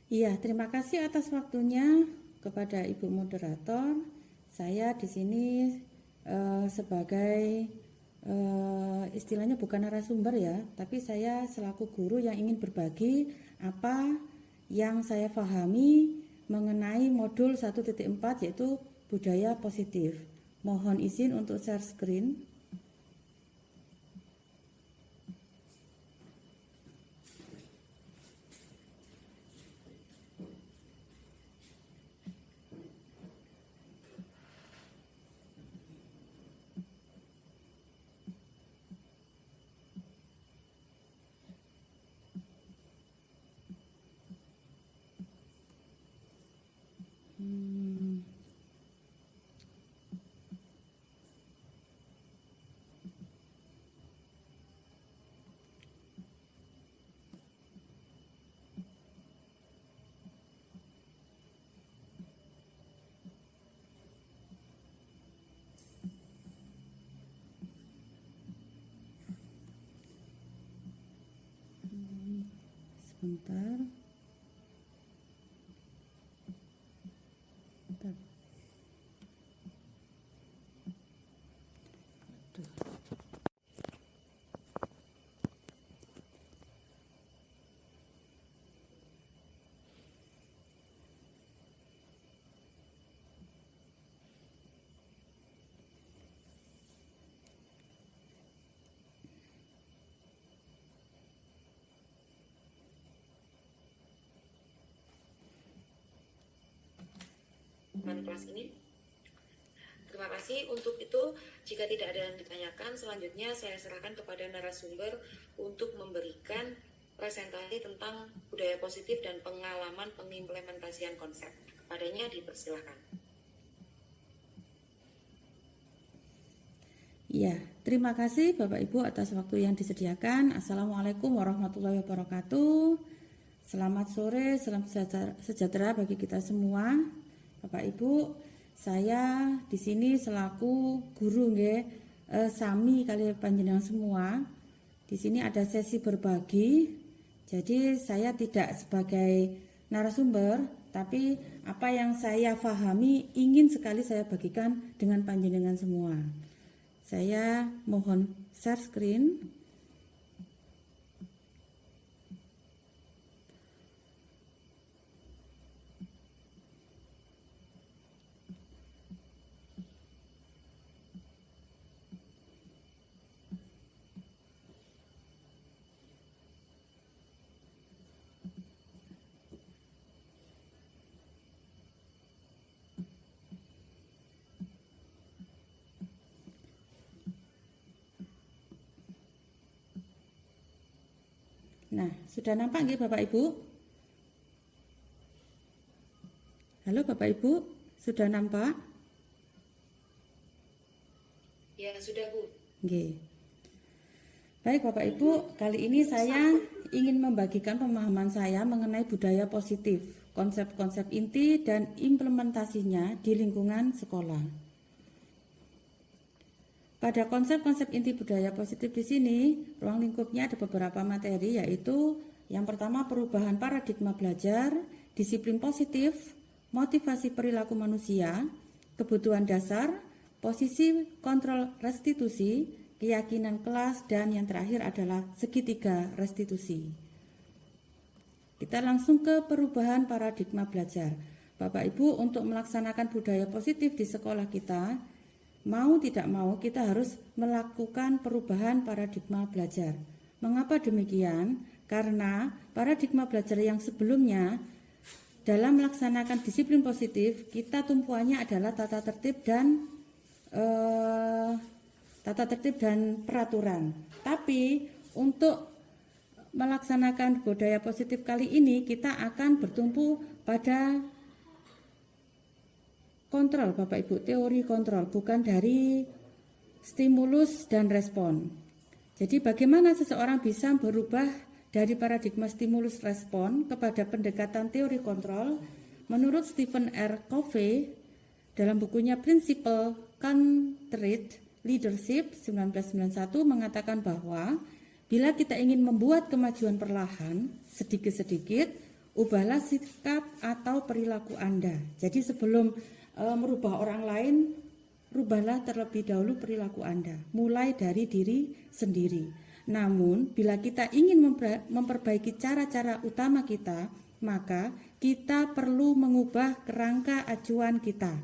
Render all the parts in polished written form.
Iya, terima kasih atas waktunya kepada Ibu Moderator. Saya di sini sebagai istilahnya bukan narasumber ya, tapi saya selaku guru yang ingin berbagi apa yang saya pahami mengenai modul 1.4 yaitu budaya positif. Mohon izin untuk share screen. Sebentar. Bentar. Kelas ini. Terima kasih. Untuk itu, jika tidak ada yang ditanyakan, selanjutnya saya serahkan kepada narasumber untuk memberikan presentasi tentang budaya positif dan pengalaman pengimplementasian konsep. Kepadanya dipersilakan. Ya, terima kasih Bapak Ibu atas waktu yang disediakan. Assalamualaikum warahmatullahi wabarakatuh. Selamat sore, salam sejahtera bagi kita semua. Bapak Ibu, saya di sini selaku guru nggih, sami kali panjenengan semua. Di sini ada sesi berbagi. Jadi saya tidak sebagai narasumber, tapi apa yang saya pahami ingin sekali saya bagikan dengan panjenengan semua. Saya mohon share screen. Nah, sudah nampak nggih Bapak Ibu? Halo Bapak Ibu, sudah nampak? Ya, sudah Bu. Nggih. Baik Bapak Ibu, kali ini saya ingin membagikan pemahaman saya mengenai budaya positif, konsep-konsep inti dan implementasinya di lingkungan sekolah. Pada konsep-konsep inti budaya positif di sini, ruang lingkupnya ada beberapa materi, yaitu yang pertama perubahan paradigma belajar, disiplin positif, motivasi perilaku manusia, kebutuhan dasar, posisi kontrol restitusi, keyakinan kelas, dan yang terakhir adalah segitiga restitusi. Kita langsung ke perubahan paradigma belajar. Bapak Ibu, untuk melaksanakan budaya positif di sekolah kita, mau tidak mau kita harus melakukan perubahan paradigma belajar. Mengapa demikian? Karena paradigma belajar yang sebelumnya dalam melaksanakan disiplin positif, kita tumpuannya adalah tata tertib dan peraturan. Tapi untuk melaksanakan budaya positif kali ini kita akan bertumpu pada kontrol Bapak Ibu, teori kontrol, bukan dari stimulus dan respon. Jadi bagaimana seseorang bisa berubah dari paradigma stimulus respon kepada pendekatan teori kontrol? Menurut Stephen R. Covey dalam bukunya Principle Constraint Leadership 1991 mengatakan bahwa bila kita ingin membuat kemajuan perlahan sedikit-sedikit ubahlah sikap atau perilaku Anda. Jadi sebelum merubah orang lain, rubahlah terlebih dahulu perilaku Anda, mulai dari diri sendiri. Namun, bila kita ingin memperbaiki cara-cara utama kita, maka kita perlu mengubah kerangka acuan kita.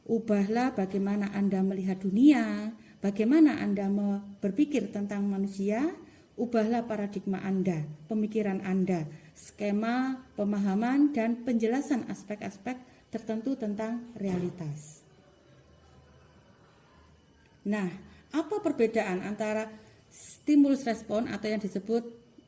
Ubahlah bagaimana Anda melihat dunia, bagaimana Anda berpikir tentang manusia, ubahlah paradigma Anda, pemikiran Anda, skema, pemahaman, dan penjelasan aspek-aspek tertentu tentang realitas. Nah, apa perbedaan antara stimulus respon atau yang disebut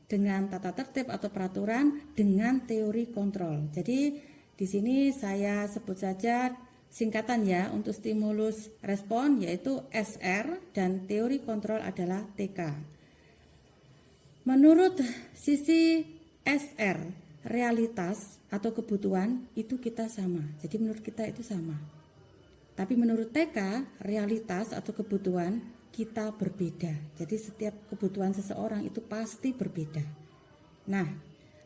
dengan tata tertib atau peraturan dengan teori kontrol? Jadi di sini saya sebut saja singkatan ya untuk stimulus respon yaitu SR dan teori kontrol adalah TK. Menurut sisi SR, realitas atau kebutuhan itu kita sama. Jadi menurut kita itu sama. Tapi menurut TK, realitas atau kebutuhan kita berbeda. Jadi setiap kebutuhan seseorang itu pasti berbeda. Nah,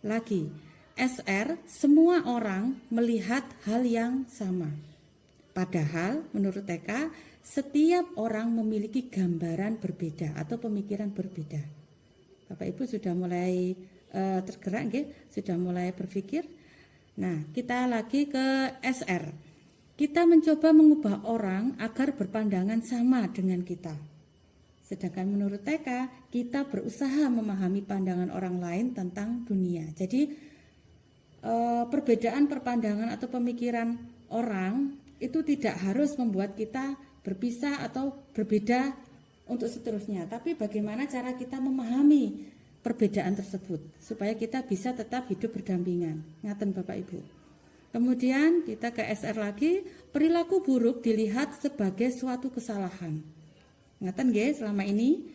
lagi SR, semua orang melihat hal yang sama. Padahal menurut TK, setiap orang memiliki gambaran berbeda atau pemikiran berbeda. Bapak Ibu sudah mulai tergerak, sudah mulai berpikir. Nah, kita lagi ke SR. Kita mencoba mengubah orang agar berpandangan sama dengan kita. Sedangkan menurut TK, kita berusaha memahami pandangan orang lain tentang dunia. Jadi perbedaan perpandangan atau pemikiran orang itu tidak harus membuat kita berpisah atau berbeda untuk seterusnya. Tapi bagaimana cara kita memahami perbedaan tersebut supaya kita bisa tetap hidup berdampingan. Ngaten Bapak Ibu. Kemudian kita ke SR lagi, perilaku buruk dilihat sebagai suatu kesalahan. Ngaten nggih selama ini?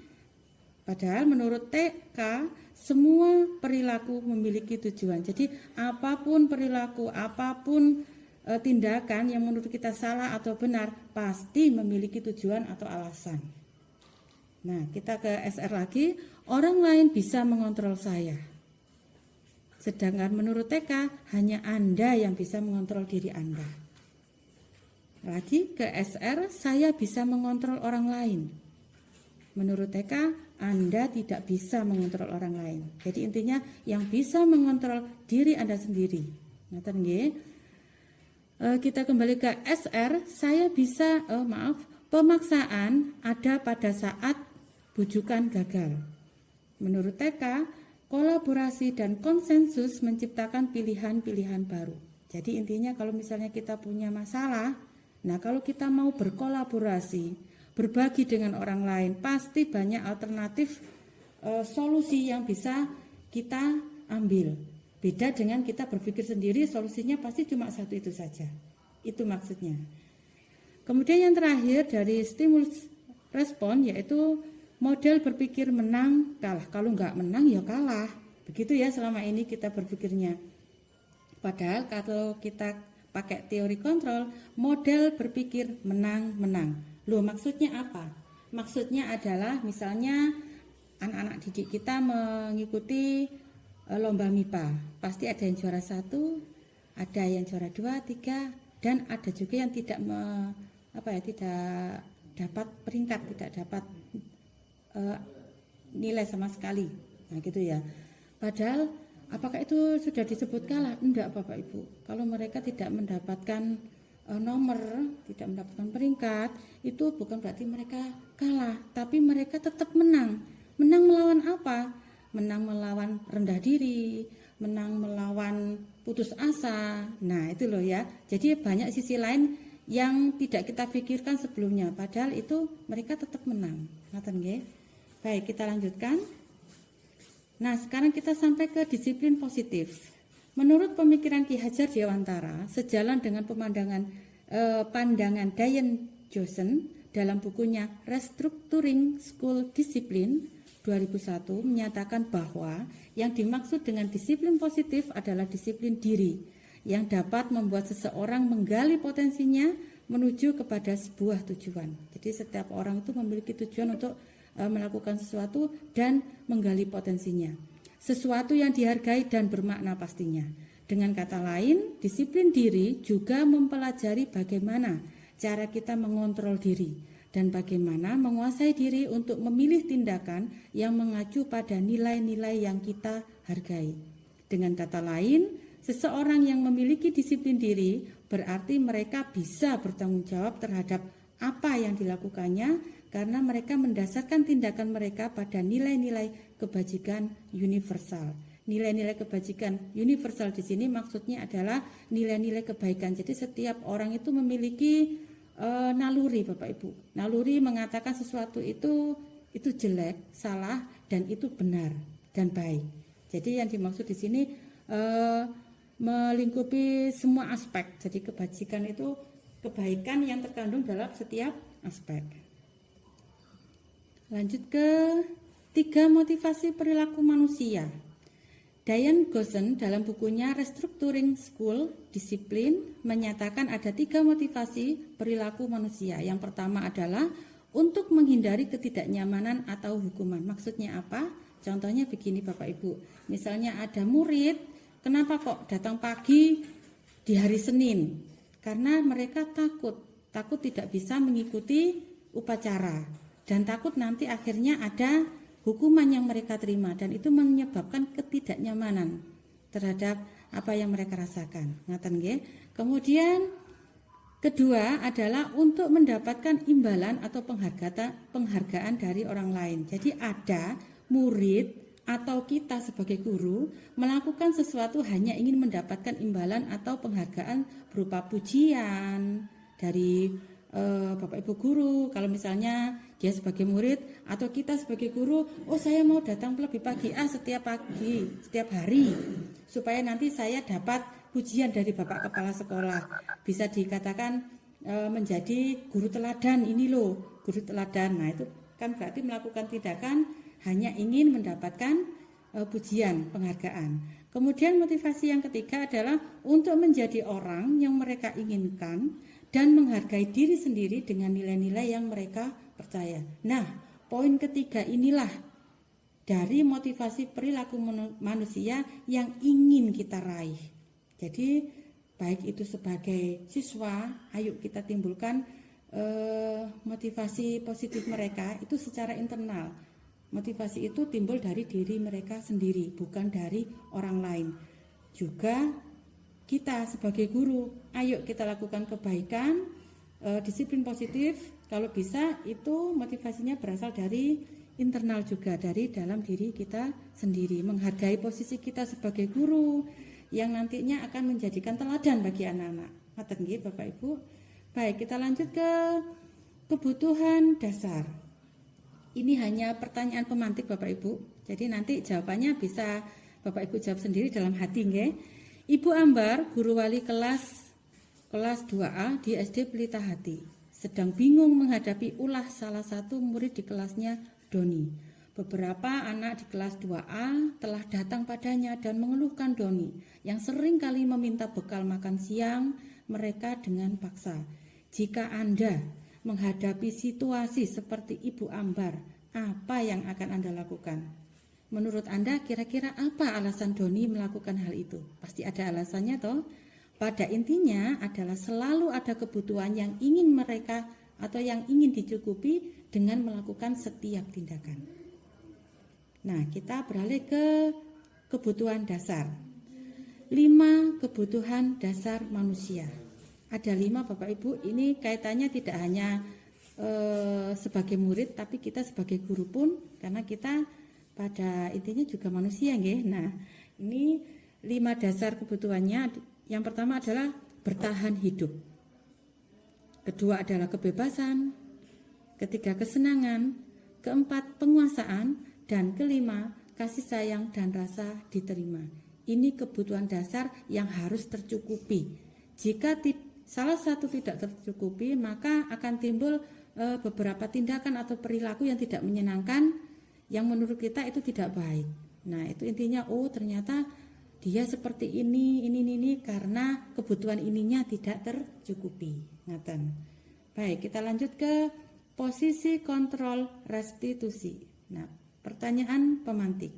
Padahal menurut TK semua perilaku memiliki tujuan. Jadi apapun perilaku, apapun tindakan yang menurut kita salah atau benar pasti memiliki tujuan atau alasan. Nah, kita ke SR lagi, orang lain bisa mengontrol saya. Sedangkan menurut TK, hanya Anda yang bisa mengontrol diri Anda. Lagi ke SR, saya bisa mengontrol orang lain. Menurut TK, Anda tidak bisa mengontrol orang lain. Jadi intinya yang bisa mengontrol diri Anda sendiri. Ngaten nggih? Kita kembali ke SR, saya bisa, pemaksaan ada pada saat bujukan gagal. Menurut TK, kolaborasi dan konsensus menciptakan pilihan-pilihan baru. Jadi intinya kalau misalnya kita punya masalah, nah kalau kita mau berkolaborasi, berbagi dengan orang lain, pasti banyak alternatif solusi yang bisa kita ambil. Beda dengan kita berpikir sendiri, solusinya pasti cuma satu itu saja. Itu maksudnya. Kemudian yang terakhir dari stimulus respon yaitu model berpikir menang kalah. Kalau nggak menang ya kalah. Begitu ya selama ini kita berpikirnya. Padahal kalau kita pakai teori kontrol, model berpikir menang-menang. Loh maksudnya apa? Maksudnya adalah misalnya anak-anak didik kita mengikuti lomba MIPA. Pasti ada yang juara 1, ada yang juara 2, 3, dan ada juga yang tidak tidak dapat peringkat, tidak dapat nilai sama sekali. Nah gitu ya. Padahal apakah itu sudah disebut kalah? Enggak Bapak Ibu. Kalau mereka tidak mendapatkan nomor, tidak mendapatkan peringkat, itu bukan berarti mereka kalah, tapi mereka tetap menang. Menang melawan apa? Menang melawan rendah diri, menang melawan putus asa. Nah itu loh ya. Jadi banyak sisi lain yang tidak kita pikirkan sebelumnya. Padahal itu mereka tetap menang. Ngaten nggih? Baik, kita lanjutkan. Nah, sekarang kita sampai ke disiplin positif. Menurut pemikiran Ki Hajar Dewantara, sejalan dengan pandangan Diane Johnson dalam bukunya Restructuring School Discipline 2001 menyatakan bahwa yang dimaksud dengan disiplin positif adalah disiplin diri yang dapat membuat seseorang menggali potensinya menuju kepada sebuah tujuan. Jadi setiap orang itu memiliki tujuan untuk melakukan sesuatu dan menggali potensinya. Sesuatu yang dihargai dan bermakna pastinya. Dengan kata lain, disiplin diri juga mempelajari bagaimana cara kita mengontrol diri dan bagaimana menguasai diri untuk memilih tindakan yang mengacu pada nilai-nilai yang kita hargai. Dengan kata lain, seseorang yang memiliki disiplin diri berarti mereka bisa bertanggung jawab terhadap apa yang dilakukannya karena mereka mendasarkan tindakan mereka pada nilai-nilai kebajikan universal. Nilai-nilai kebajikan universal di sini maksudnya adalah nilai-nilai kebaikan. Jadi setiap orang itu memiliki naluri, Bapak Ibu. Naluri mengatakan sesuatu itu jelek, salah, dan itu benar dan baik. Jadi yang dimaksud di sini melingkupi semua aspek. Jadi kebajikan itu kebaikan yang terkandung dalam setiap aspek. Lanjut ke 3 motivasi perilaku manusia. Diane Gosson dalam bukunya Restructuring School Discipline menyatakan ada 3 motivasi perilaku manusia. Yang pertama adalah untuk menghindari ketidaknyamanan atau hukuman. Maksudnya apa? Contohnya begini Bapak Ibu. Misalnya ada murid, kenapa kok datang pagi di hari Senin? Karena mereka takut tidak bisa mengikuti upacara. Dan takut nanti akhirnya ada hukuman yang mereka terima dan itu menyebabkan ketidaknyamanan terhadap apa yang mereka rasakan. Ngaten nggih. Kemudian kedua adalah untuk mendapatkan imbalan atau penghargaan dari orang lain. Jadi ada murid atau kita sebagai guru melakukan sesuatu hanya ingin mendapatkan imbalan atau penghargaan berupa pujian dari Bapak Ibu guru. Kalau misalnya dia sebagai murid atau kita sebagai guru, oh saya mau datang lebih pagi setiap hari supaya nanti saya dapat pujian dari Bapak Kepala Sekolah. Bisa dikatakan menjadi guru teladan, ini loh guru teladan. Nah itu kan berarti melakukan tindakan hanya ingin mendapatkan pujian, penghargaan. Kemudian motivasi yang ketiga adalah untuk menjadi orang yang mereka inginkan dan menghargai diri sendiri dengan nilai-nilai yang mereka percaya. Nah, poin ketiga inilah dari motivasi perilaku manusia yang ingin kita raih. Jadi, baik itu sebagai siswa, ayo kita timbulkan motivasi positif mereka itu secara internal. Motivasi itu timbul dari diri mereka sendiri, bukan dari orang lain. Juga kita sebagai guru, ayo kita lakukan kebaikan, disiplin positif. Kalau bisa itu motivasinya berasal dari internal juga, dari dalam diri kita sendiri. Menghargai posisi kita sebagai guru yang nantinya akan menjadikan teladan bagi anak-anak. Ngaten nggih Bapak Ibu. Baik, kita lanjut ke kebutuhan dasar. Ini hanya pertanyaan pemantik Bapak Ibu. Jadi nanti jawabannya bisa Bapak Ibu jawab sendiri dalam hati nggih. Ibu Ambar, guru wali kelas 2A di SD Pelita Hati, sedang bingung menghadapi ulah salah satu murid di kelasnya, Doni. Beberapa anak di kelas 2A telah datang padanya dan mengeluhkan Doni yang sering kali meminta bekal makan siang mereka dengan paksa. Jika Anda menghadapi situasi seperti Ibu Ambar, apa yang akan Anda lakukan? Menurut Anda kira-kira apa alasan Doni melakukan hal itu? Pasti ada alasannya toh. Pada intinya adalah selalu ada kebutuhan yang ingin mereka atau yang ingin dicukupi dengan melakukan setiap tindakan. Nah, kita beralih ke kebutuhan dasar. 5 kebutuhan dasar manusia. Ada 5 Bapak Ibu, ini kaitannya tidak hanya sebagai murid tapi kita sebagai guru pun, karena kita pada intinya juga manusia nggih. Nah, ini 5 dasar kebutuhannya. Yang pertama adalah bertahan hidup. Kedua adalah kebebasan. Ketiga kesenangan. Keempat penguasaan. Dan kelima kasih sayang dan rasa diterima. Ini kebutuhan dasar yang harus tercukupi. Jika salah satu tidak tercukupi, maka akan timbul beberapa tindakan atau perilaku yang tidak menyenangkan, yang menurut kita itu tidak baik. Nah, itu intinya, oh ternyata dia seperti ini karena kebutuhan ininya tidak tercukupi. Ngaten. Baik, kita lanjut ke posisi kontrol restitusi. Nah, pertanyaan pemantik.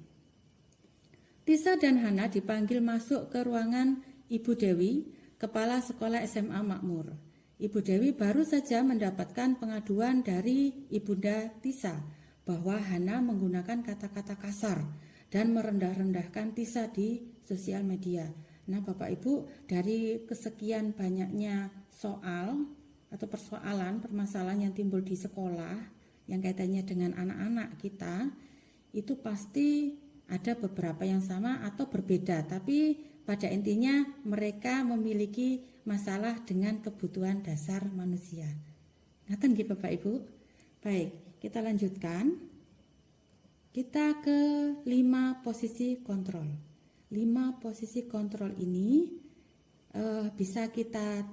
Tisa dan Hana dipanggil masuk ke ruangan Ibu Dewi, Kepala Sekolah SMA Makmur. Ibu Dewi baru saja mendapatkan pengaduan dari Ibunda Tisa bahwa Hana menggunakan kata-kata kasar dan merendah-rendahkan Tisa di sosial media. Nah, Bapak Ibu, dari kesekian banyaknya soal atau permasalahan yang timbul di sekolah yang kaitannya dengan anak-anak kita, itu pasti ada beberapa yang sama atau berbeda, tapi pada intinya mereka memiliki masalah dengan kebutuhan dasar manusia. Ngaten nggih Bapak Ibu? Baik, kita lanjutkan. Kita ke 5 posisi kontrol. 5 posisi kontrol ini bisa kita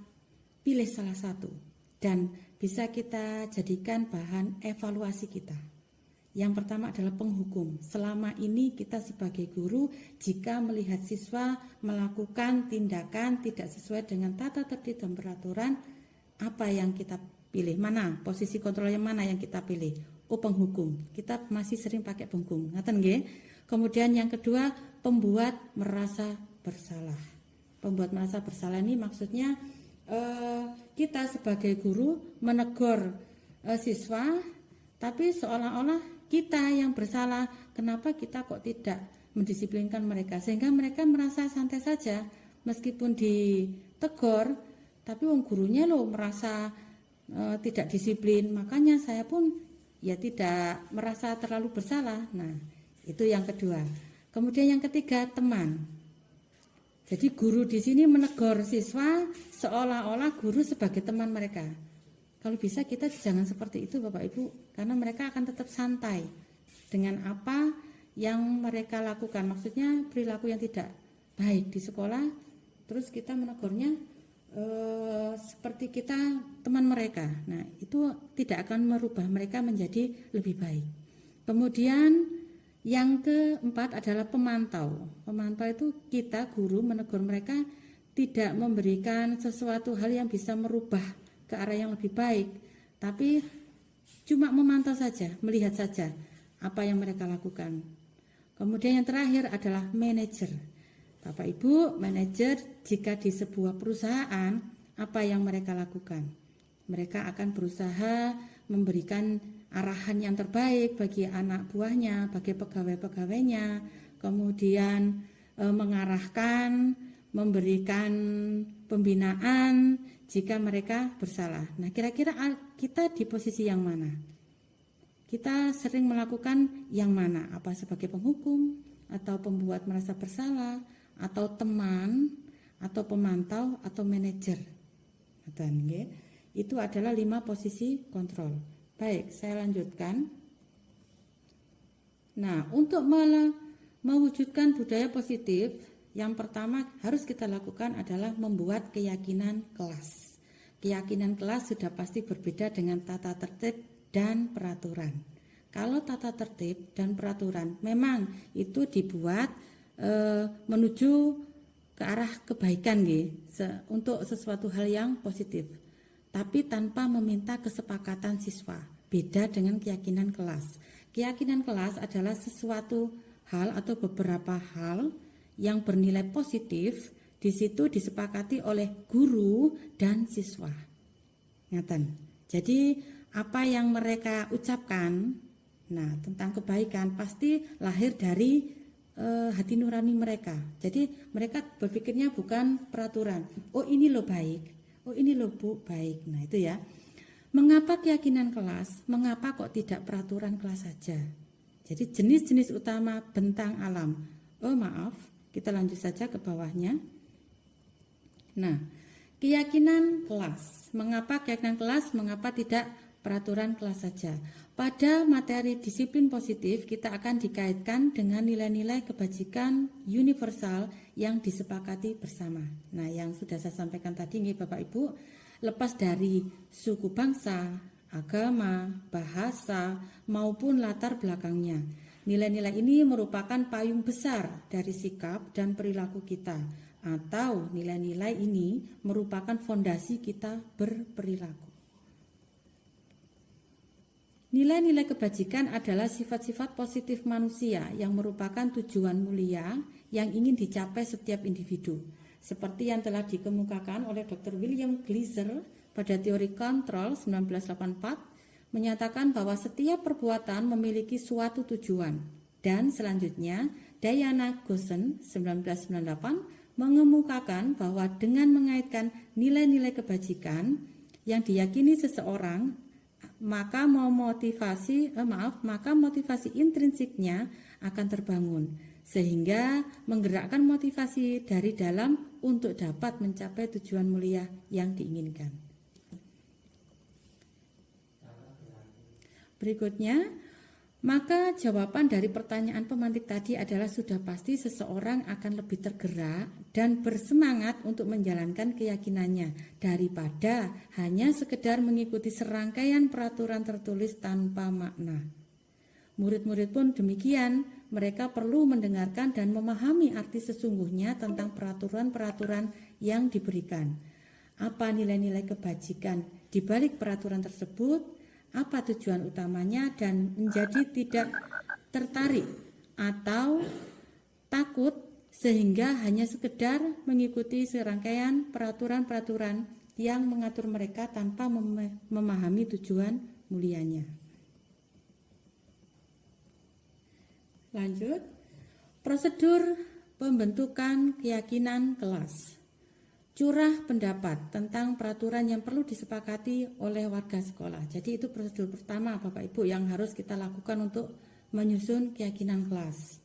pilih salah satu dan bisa kita jadikan bahan evaluasi kita. Yang pertama adalah penghukum. Selama ini kita sebagai guru jika melihat siswa melakukan tindakan tidak sesuai dengan tata tertib dan peraturan, apa yang kita pilih? Mana? Posisi kontrol yang mana yang kita pilih? Oh, penghukum. Kita masih sering pakai penghukum. Ngaten nggih? Kemudian yang kedua, pembuat merasa bersalah. Pembuat merasa bersalah ini maksudnya kita sebagai guru menegur siswa, tapi seolah-olah kita yang bersalah. Kenapa kita kok tidak mendisiplinkan mereka, sehingga mereka merasa santai saja meskipun ditegur, tapi wong gurunya loh merasa tidak disiplin, makanya saya pun ya tidak merasa terlalu bersalah. Nah, itu yang kedua. Kemudian yang ketiga, teman. Jadi guru di sini menegur siswa seolah-olah guru sebagai teman mereka. Kalau bisa kita jangan seperti itu Bapak Ibu, karena mereka akan tetap santai dengan apa yang mereka lakukan. Maksudnya perilaku yang tidak baik di sekolah, terus kita menegurnya seperti kita teman mereka. Nah, itu tidak akan merubah mereka menjadi lebih baik. Kemudian yang keempat adalah pemantau. Pemantau itu kita guru menegur mereka tidak memberikan sesuatu hal yang bisa merubah ke arah yang lebih baik, tapi cuma memantau saja, melihat saja apa yang mereka lakukan. Kemudian yang terakhir adalah manajer. Bapak Ibu, manajer jika di sebuah perusahaan, apa yang mereka lakukan? Mereka akan berusaha memberikan arahan yang terbaik bagi anak buahnya, bagi pegawai-pegawainya, kemudian mengarahkan, memberikan pembinaan jika mereka bersalah. Nah, kira-kira kita di posisi yang mana? Kita sering melakukan yang mana? Apa sebagai penghukum, atau pembuat merasa bersalah, atau teman, atau pemantau, atau manajer? Itu adalah 5 posisi kontrol. Baik, saya lanjutkan. Nah, untuk mewujudkan budaya positif, yang pertama harus kita lakukan adalah membuat keyakinan kelas. Keyakinan kelas sudah pasti berbeda dengan tata tertib dan peraturan. Kalau tata tertib dan peraturan memang itu dibuat menuju ke arah kebaikan untuk sesuatu hal yang positif, tapi tanpa meminta kesepakatan siswa. Beda dengan keyakinan kelas. Keyakinan kelas adalah sesuatu hal atau beberapa hal yang bernilai positif, di situ disepakati oleh guru dan siswa. Ngaten. Jadi apa yang mereka ucapkan, nah tentang kebaikan pasti lahir dari hati nurani mereka. Jadi mereka berpikirnya bukan peraturan. Oh ini loh baik, oh ini loh bu baik. Nah itu ya. Mengapa keyakinan kelas? Mengapa kok tidak peraturan kelas saja? Jadi jenis-jenis utama bentang alam. Oh maaf. Kita lanjut saja ke bawahnya. Nah, keyakinan kelas. Mengapa keyakinan kelas? Mengapa tidak peraturan kelas saja? Pada materi disiplin positif, kita akan dikaitkan dengan nilai-nilai kebajikan universal yang disepakati bersama. Nah, yang sudah saya sampaikan tadi nih Bapak Ibu, lepas dari suku bangsa, agama, bahasa, maupun latar belakangnya. Nilai-nilai ini merupakan payung besar dari sikap dan perilaku kita, atau nilai-nilai ini merupakan fondasi kita berperilaku. Nilai-nilai kebajikan adalah sifat-sifat positif manusia yang merupakan tujuan mulia yang ingin dicapai setiap individu. seperti yang telah dikemukakan oleh Dr. William Gleiser pada teori kontrol 1984, menyatakan bahwa setiap perbuatan memiliki suatu tujuan. Dan selanjutnya, Diana Gossen 1998 mengemukakan bahwa dengan mengaitkan nilai-nilai kebajikan yang diyakini seseorang, maka motivasi intrinsiknya akan terbangun, sehingga menggerakkan motivasi dari dalam untuk dapat mencapai tujuan mulia yang diinginkan. Berikutnya, maka jawaban dari pertanyaan pemantik tadi adalah sudah pasti seseorang akan lebih tergerak dan bersemangat untuk menjalankan keyakinannya daripada hanya sekedar mengikuti serangkaian peraturan tertulis tanpa makna. Murid-murid pun demikian, mereka perlu mendengarkan dan memahami arti sesungguhnya tentang peraturan-peraturan yang diberikan. Apa nilai-nilai kebajikan di balik peraturan tersebut? Apa tujuan utamanya, dan menjadi tidak tertarik atau takut sehingga hanya sekedar mengikuti serangkaian peraturan-peraturan yang mengatur mereka tanpa memahami tujuan mulianya. Lanjut, prosedur pembentukan keyakinan kelas. Curah pendapat tentang peraturan yang perlu disepakati oleh warga sekolah. Jadi itu prosedur pertama Bapak Ibu yang harus kita lakukan untuk menyusun keyakinan kelas.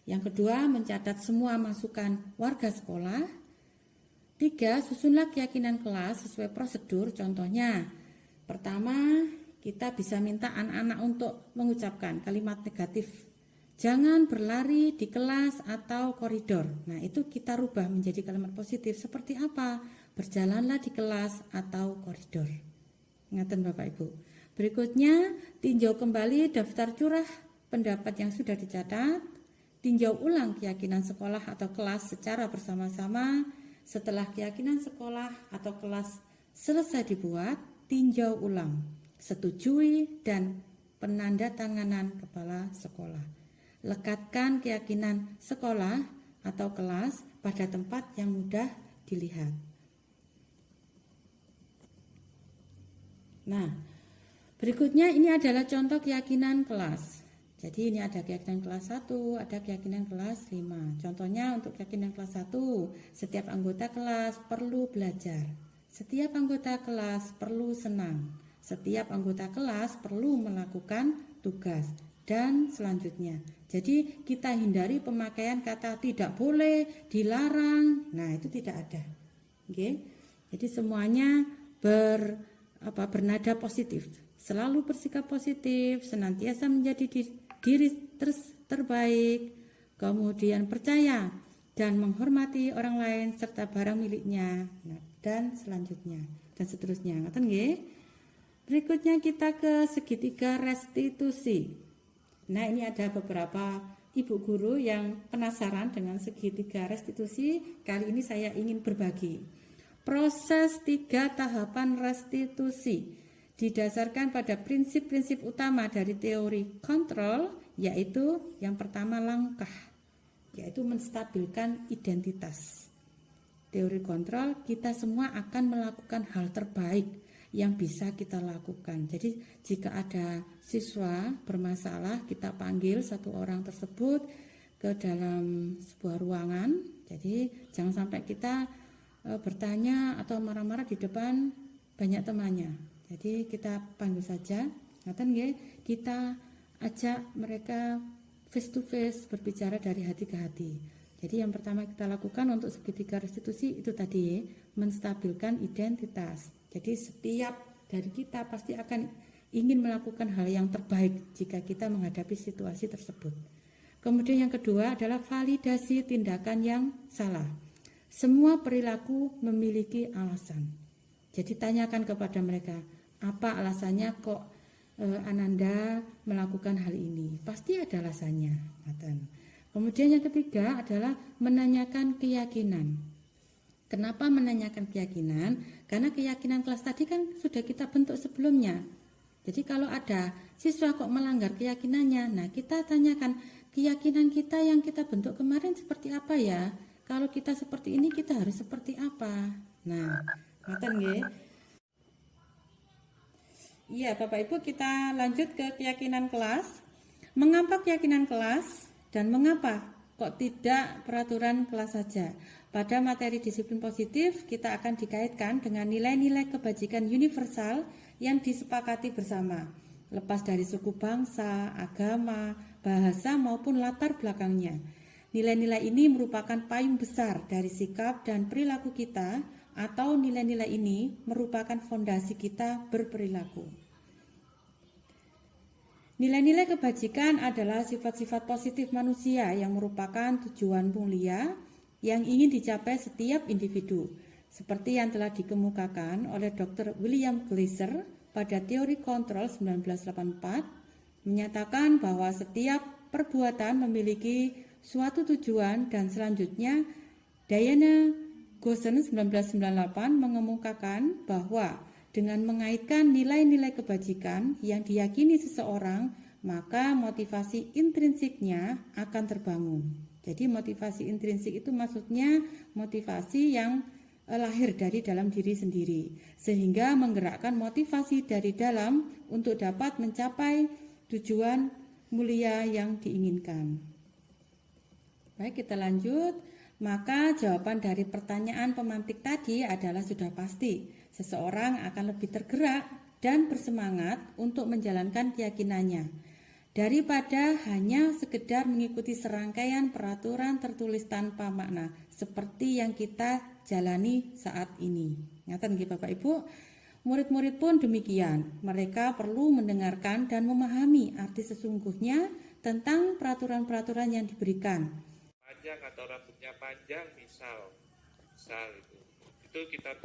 Yang kedua, mencatat semua masukan warga sekolah. 3, susunlah keyakinan kelas sesuai prosedur. Contohnya, pertama, kita bisa minta anak-anak untuk mengucapkan kalimat negatif. Jangan berlari di kelas atau koridor. Nah, itu kita rubah menjadi kalimat positif. Seperti apa? Berjalanlah di kelas atau koridor. Ingatan Bapak Ibu. Berikutnya, tinjau kembali daftar curah pendapat yang sudah dicatat. Tinjau ulang keyakinan sekolah atau kelas secara bersama-sama. Setelah keyakinan sekolah atau kelas selesai dibuat, tinjau ulang. Setujui dan penandatanganan kepala sekolah. Lekatkan keyakinan sekolah atau kelas pada tempat yang mudah dilihat. Nah, berikutnya ini adalah contoh keyakinan kelas. Jadi ini ada keyakinan kelas 1, ada keyakinan kelas 5. Contohnya untuk keyakinan kelas 1, setiap anggota kelas perlu belajar. Setiap anggota kelas perlu senang. Setiap anggota kelas perlu melakukan tugas. Dan selanjutnya, jadi kita hindari pemakaian kata tidak boleh, dilarang. Nah, itu tidak ada. Oke. Jadi semuanya bernada positif. Selalu bersikap positif, senantiasa menjadi diri terbaik, kemudian percaya dan menghormati orang lain serta barang miliknya. Nah, dan selanjutnya dan seterusnya. Ngoten nggih? Berikutnya kita ke segitiga restitusi. Nah, ini ada beberapa ibu guru yang penasaran dengan segitiga restitusi. Kali ini saya ingin berbagi. Proses 3 tahapan restitusi didasarkan pada prinsip-prinsip utama dari teori kontrol, yaitu yang pertama langkah, yaitu menstabilkan identitas. Teori kontrol, kita semua akan melakukan hal terbaik yang bisa kita lakukan. Jadi jika ada siswa bermasalah, kita panggil satu orang tersebut ke dalam sebuah ruangan. Jadi jangan sampai kita bertanya atau marah-marah di depan banyak temannya. Jadi kita panggil saja, kita ajak mereka face to face, berbicara dari hati ke hati. Jadi yang pertama kita lakukan untuk segitiga restitusi itu tadi, menstabilkan identitas. Jadi setiap dari kita pasti akan ingin melakukan hal yang terbaik jika kita menghadapi situasi tersebut. Kemudian yang kedua adalah validasi tindakan yang salah. Semua perilaku memiliki alasan. Jadi tanyakan kepada mereka, apa alasannya kok Ananda melakukan hal ini? Pasti ada alasannya. Kemudian yang ketiga adalah menanyakan keyakinan. Kenapa menanyakan keyakinan? Karena keyakinan kelas tadi kan sudah kita bentuk sebelumnya. Jadi kalau ada siswa kok melanggar keyakinannya, nah kita tanyakan keyakinan kita yang kita bentuk kemarin seperti apa ya? Kalau kita seperti ini, kita harus seperti apa? Nah, ngoten nggih. Iya, Bapak Ibu, kita lanjut ke keyakinan kelas. Mengapa keyakinan kelas dan mengapa kok tidak peraturan kelas saja? Pada materi disiplin positif, kita akan dikaitkan dengan nilai-nilai kebajikan universal yang disepakati bersama, lepas dari suku bangsa, agama, bahasa maupun latar belakangnya. Nilai-nilai ini merupakan payung besar dari sikap dan perilaku kita, atau nilai-nilai ini merupakan fondasi kita berperilaku. Nilai-nilai kebajikan adalah sifat-sifat positif manusia yang merupakan tujuan mulia yang ingin dicapai setiap individu, seperti yang telah dikemukakan oleh Dr. William Glasser pada teori kontrol 1984, menyatakan bahwa setiap perbuatan memiliki suatu tujuan, dan selanjutnya Diana Gossen 1998 mengemukakan bahwa dengan mengaitkan nilai-nilai kebajikan yang diyakini seseorang, maka motivasi intrinsiknya akan terbangun. Jadi motivasi intrinsik itu maksudnya motivasi yang lahir dari dalam diri sendiri, sehingga menggerakkan motivasi dari dalam untuk dapat mencapai tujuan mulia yang diinginkan. Baik, kita lanjut. Maka jawaban dari pertanyaan pemantik tadi adalah sudah pasti. Seseorang akan lebih tergerak dan bersemangat untuk menjalankan keyakinannya daripada hanya sekedar mengikuti serangkaian peraturan tertulis tanpa makna seperti yang kita jalani saat ini. Ngaten nggih Bapak Ibu? Murid-murid pun demikian. Mereka perlu mendengarkan dan memahami arti sesungguhnya tentang peraturan-peraturan yang diberikan. Panjang atau rambutnya panjang, misal itu kita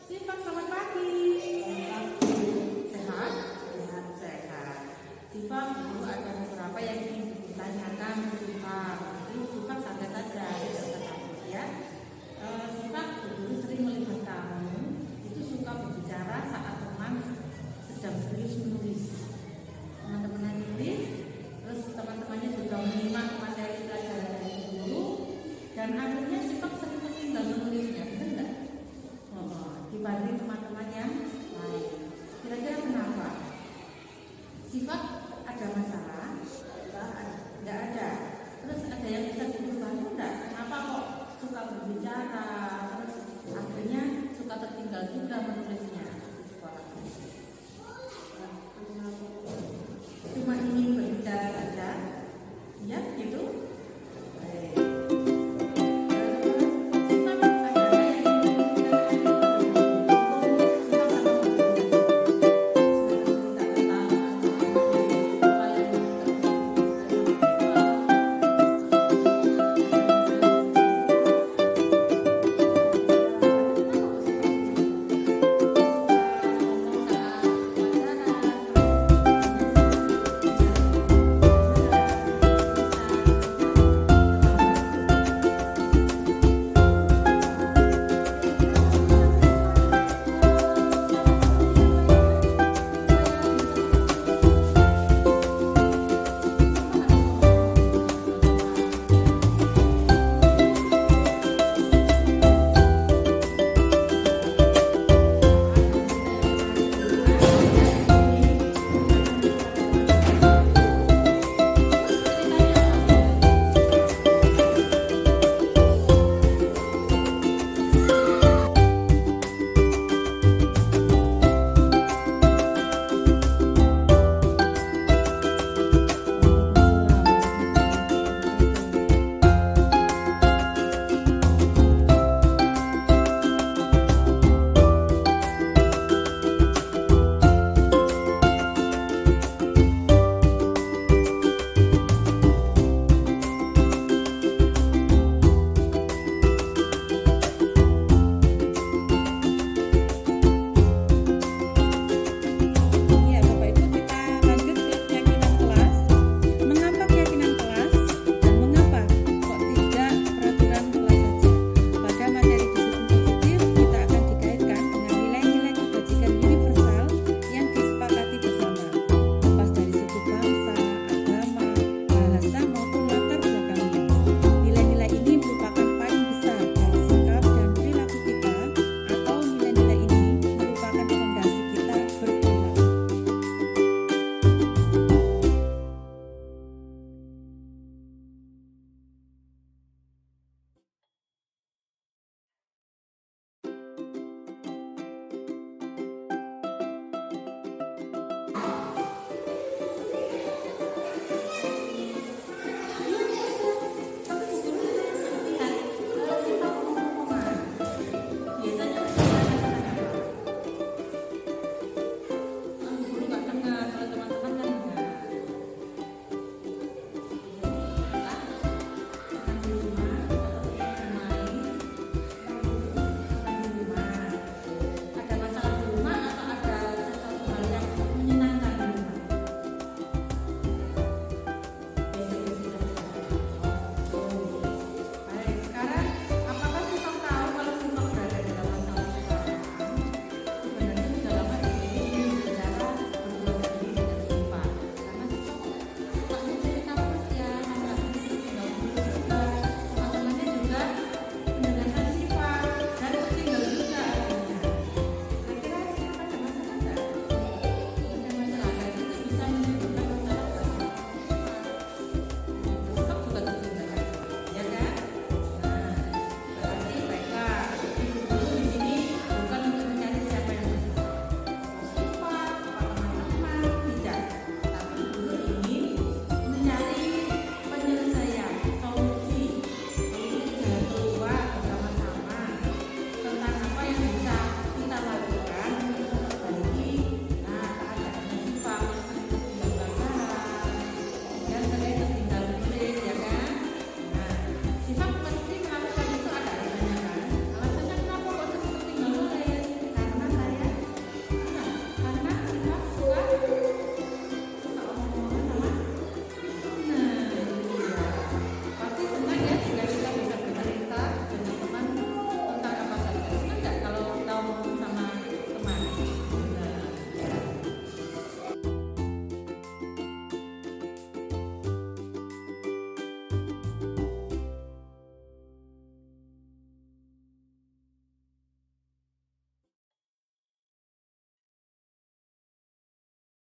Sifat, selamat pagi. Sehat? Sehat. Sifat dulu ada beberapa yang ingin ditanyakan sifat. Itu sifat santai saja, tidak usah takut ya. Sifat dulu sering melihat kamu itu suka berbicara saat teman sedang serius menulis. Teman-teman tulis, terus teman-temannya juga menyimak materi pelajaran dari guru dan ada